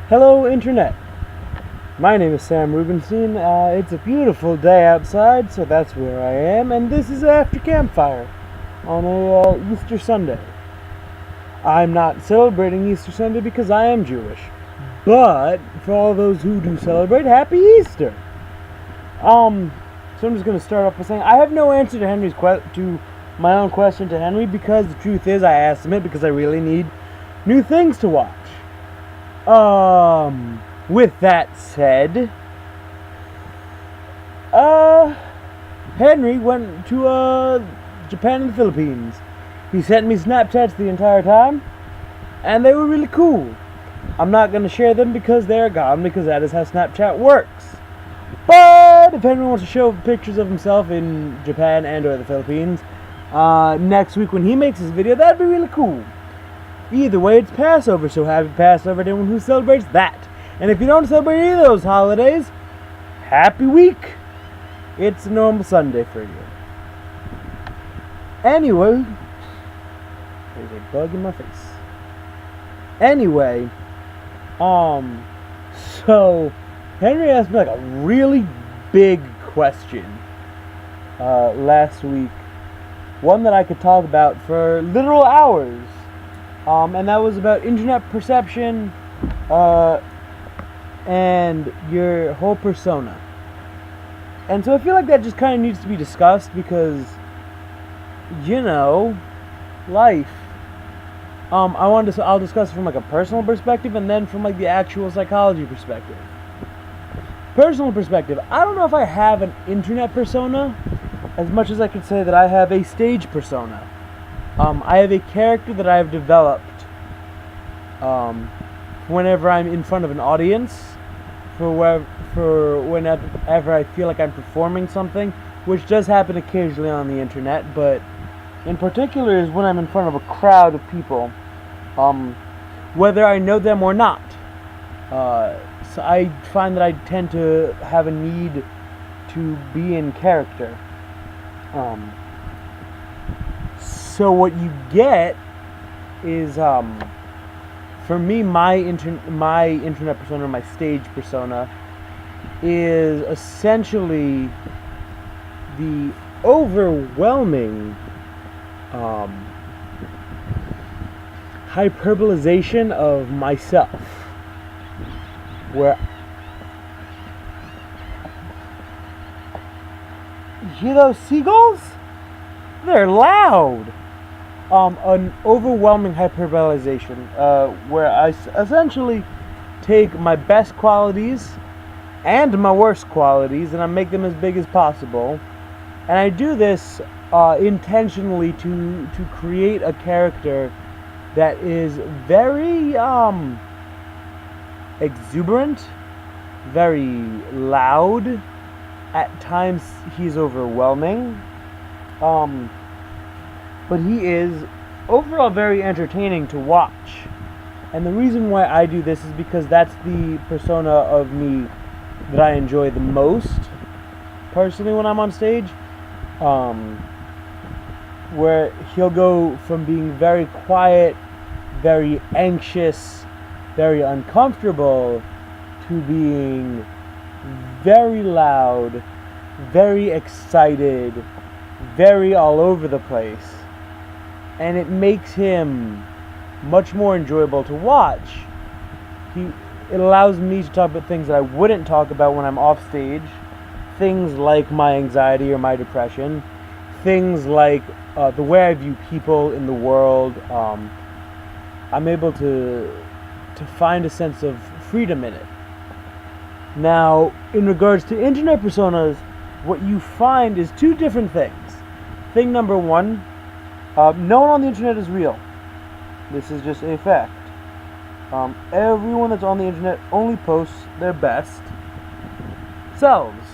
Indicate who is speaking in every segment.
Speaker 1: Hello, Internet. My name is Sam Rubenstein. It's a beautiful day outside, so that's where I am, and this is After Campfire on a Easter Sunday. I'm not celebrating Easter Sunday because I am Jewish, but for all those who do celebrate, Happy Easter. So I'm just going to start off by saying I have no answer to my own question to Henry, because the truth is I asked him it because I really need new things to watch. With that said, Henry went to, Japan and the Philippines. He sent me Snapchats the entire time, and they were really cool. I'm not going to share them because they're gone, because that is how Snapchat works. But if anyone wants to show pictures of himself in Japan and or the Philippines, next week when he makes his video, that'd be really cool. Either way, it's Passover, so happy Passover to anyone who celebrates that. And if you don't celebrate either of those holidays, happy week. It's a normal Sunday for you. Anyway, there's a bug in my face. Anyway, so Henry asked me like a really big question last week. One that I could talk about for literal hours. And that was about internet perception, and your whole persona. And so I feel like that just kind of needs to be discussed because, life. I'll discuss it from like a personal perspective and then from like the actual psychology perspective. Personal perspective, I don't know if I have an internet persona as much as I could say that I have a stage persona. I have a character that I have developed whenever I'm in front of an audience, for whenever I feel like I'm performing something, which does happen occasionally on the internet, but in particular is when I'm in front of a crowd of people, whether I know them or not. So I find that I tend to have a need to be in character. So what you get is, for me, my internet persona, my stage persona, is essentially the overwhelming hyperbolization of myself. Where, you hear those seagulls? They're loud. An overwhelming hyperbolization, where I essentially take my best qualities and my worst qualities and I make them as big as possible. And I do this intentionally to create a character that is very exuberant, very loud. At times he's overwhelming. But he is overall very entertaining to watch. And the reason why I do this is because that's the persona of me that I enjoy the most, personally, when I'm on stage. Where he'll go from being very quiet, very anxious, very uncomfortable, to being very loud, very excited, very all over the place. And it makes him much more enjoyable to watch. It allows me to talk about things that I wouldn't talk about when I'm off stage. Things like my anxiety or my depression. Things like the way I view people in the world. I'm able to find a sense of freedom in it. Now, in regards to internet personas, what you find is two different things. Thing number one, no one on the internet is real. This is just a fact. Everyone that's on the internet only posts their best selves.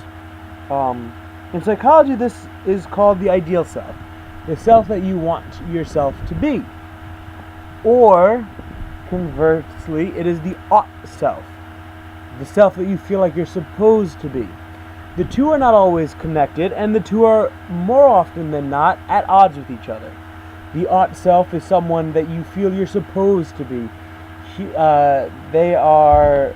Speaker 1: In psychology, this is called the ideal self. The self that you want yourself to be. Or, conversely, it is the ought self. The self that you feel like you're supposed to be. The two are not always connected, and the two are, more often than not, at odds with each other. The ought self is someone that you feel you're supposed to be. They are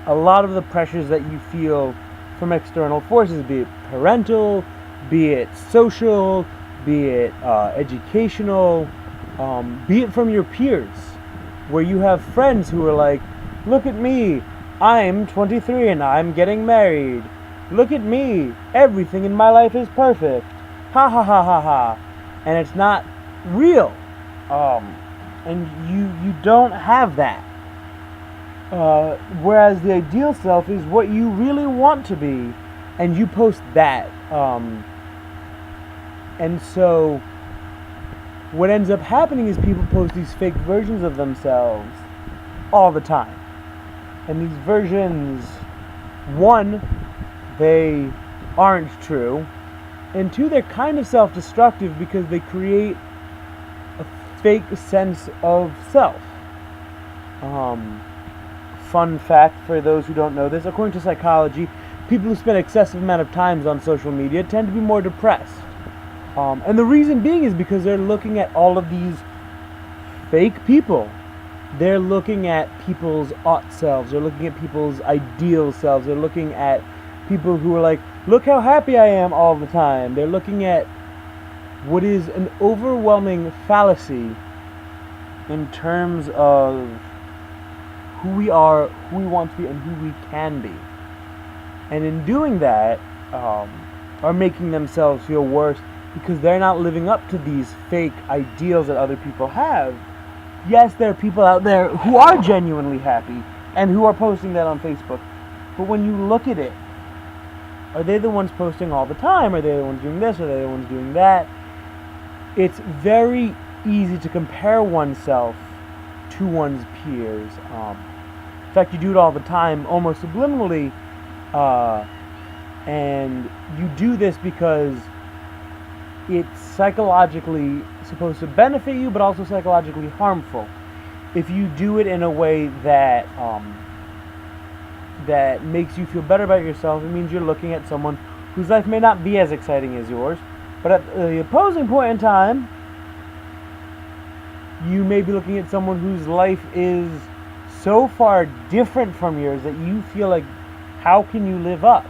Speaker 1: a lot of the pressures that you feel from external forces, be it parental, be it social, be it educational, be it from your peers, where you have friends who are like, look at me, I'm 23 and I'm getting married. Look at me, everything in my life is perfect. Ha ha ha ha ha. And it's not real. And you don't have that. Whereas the ideal self is what you really want to be, and you post that. And so what ends up happening is people post these fake versions of themselves all the time. And these versions, one, they aren't true, and two, they're kind of self-destructive because they create a fake sense of self. Fun fact for those who don't know this, according to psychology, people who spend excessive amount of time on social media tend to be more depressed. And the reason being is because they're looking at all of these fake people. They're looking at people's ought selves. They're looking at people's ideal selves. They're looking at people who are like, look how happy I am all the time. They're looking at what is an overwhelming fallacy in terms of who we are, who we want to be, and who we can be. And in doing that, are making themselves feel worse because they're not living up to these fake ideals that other people have. Yes, there are people out there who are genuinely happy and who are posting that on Facebook. But when you look at it, are they the ones posting all the time? Are they the ones doing this? Are they the ones doing that? It's very easy to compare oneself to one's peers. In fact, you do it all the time, almost subliminally. And you do this because it's psychologically supposed to benefit you, but also psychologically harmful. If you do it in a way that that makes you feel better about yourself, it means you're looking at someone whose life may not be as exciting as yours, but at the opposing point in time, you may be looking at someone whose life is so far different from yours that you feel like, how can you live up?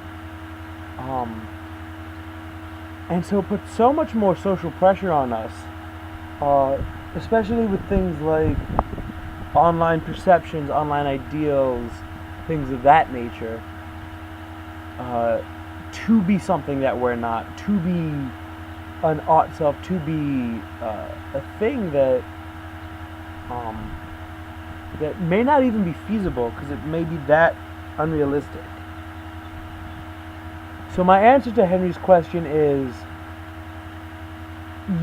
Speaker 1: And so it puts so much more social pressure on us, especially with things like online perceptions, online ideals, things of that nature, to be something that we're not, to be an ought self, to be a thing that that may not even be feasible because it may be that unrealistic. So my answer to Henry's question is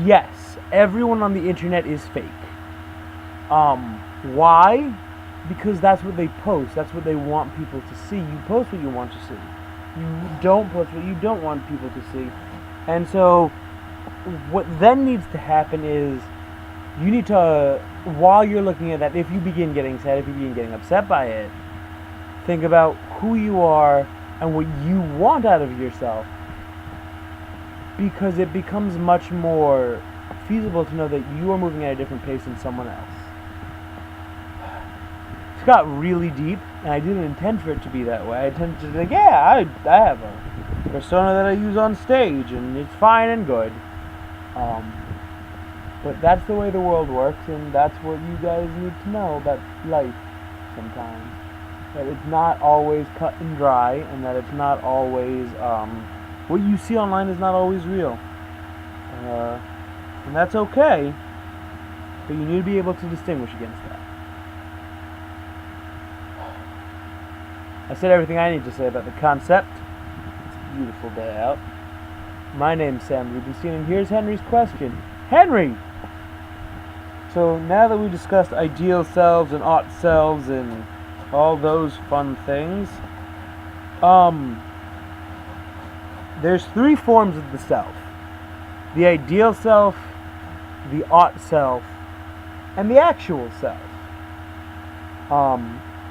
Speaker 1: yes, everyone on the internet is fake. Why? Because that's what they post. That's what they want people to see. You post what you want to see. You don't post what you don't want people to see. And so what then needs to happen is you need to, while you're looking at that, if you begin getting sad, if you begin getting upset by it, think about who you are and what you want out of yourself, because it becomes much more feasible to know that you are moving at a different pace than someone else. It's got really deep, and I didn't intend for it to be that way. I intended to think, yeah, I have a persona that I use on stage, and it's fine and good. But that's the way the world works, and that's what you guys need to know about life sometimes. That it's not always cut and dry, and that it's not always, what you see online is not always real. And that's okay, but you need to be able to distinguish against that. I said everything I need to say about the concept. It's a beautiful day out. My name's Sam Rubenstein, and here's Henry's question. Henry! So now that we discussed ideal selves and ought selves and all those fun things, there's three forms of the self. The ideal self, the ought self, and the actual self.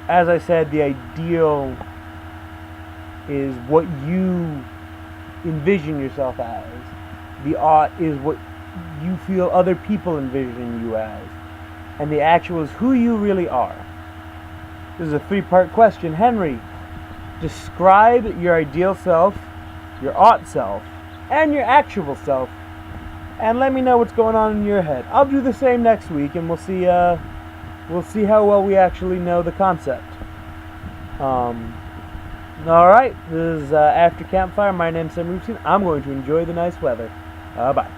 Speaker 1: As I said, the ideal is what you envision yourself as. The ought is what you feel other people envision you as. and the actual is who you really are. This is a 3-part question. Henry, describe your ideal self, your ought self, and your actual self, and let me know what's going on in your head. I'll do the same next week, and we'll see how well we actually know the concept. Alright, this is After Campfire. My name's Sam Routine. I'm going to enjoy the nice weather. Bye.